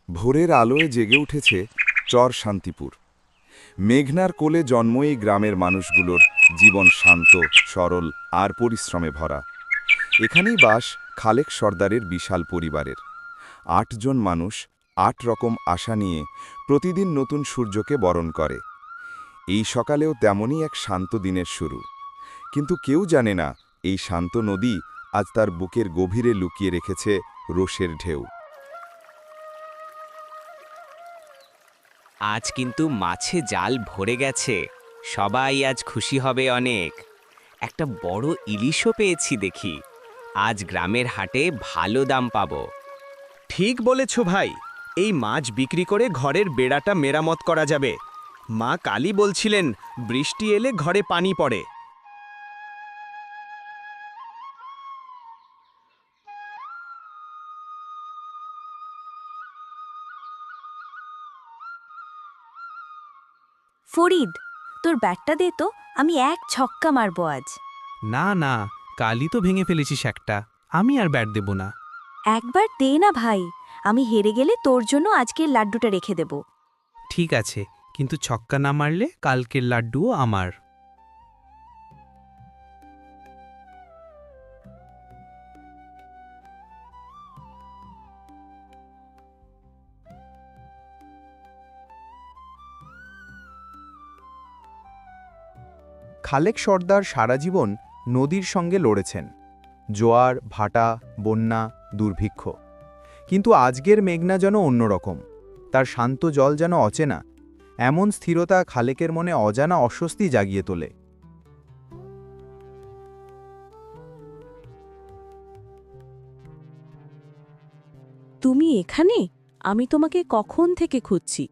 ভোরের আলোয় জেগে উঠেছে চর শান্তিপুর। মেঘনার কোলে জন্ম এই গ্রামের মানুষগুলোর জীবন শান্ত, সরল আর পরিশ্রমে ভরা। এখানেই বাস খালেক সর্দারের বিশাল পরিবারের। ৮ জন মানুষ ৮ রকম আশা নিয়ে প্রতিদিন নতুন সূর্যকে বরণ করে। এই সকালেও তেমনই এক শান্ত দিনের শুরু, কিন্তু কেউ জানে না এই শান্ত নদী আজ তার বুকের গভীরে লুকিয়ে রেখেছে রোষের ঢেউ। আজ কিন্তু মাছে জাল ভরে গেছে। সবাই আজ খুশি হবে অনেক। একটা বড় ইলিশও পেয়েছি দেখি। আজ গ্রামের হাটে ভালো দাম পাবো। ঠিক বলেছ ভাই, এই মাছ বিক্রি করে ঘরের বেড়াটা মেরামত করা যাবে। মা কালী বলছিলেন বৃষ্টি এলে ঘরে পানি পড়ে। ফরিদ, তোর ব্যাটটা দে তো, আমি এক ছক্কা মারবো আজ। না না, কালই তো ভেঙে ফেলেছিস একটা। আমি আর ব্যাট দেব না। একবার দে না ভাই, আমি হেরে গেলে তোর জন্য আজকের লাড্ডুটা রেখে দেব। ঠিক আছে, কিন্তু ছক্কা না মারলে কালকের লাড্ডুও আমার। খালেক সর্দার সারা জীবন নদীর সঙ্গে লড়েছেন, জোয়ার, ভাটা, বন্যা, দুর্ভিক্ষ। কিন্তু আজকের মেঘনা যেন অন্যরকম। তার শান্ত জল যেন অচেনা। এমন স্থিরতা খালেকের মনে অজানা অস্বস্তি জাগিয়ে তোলে। তুমি এখানে? আমি তোমাকে কখন থেকে খুঁজছি।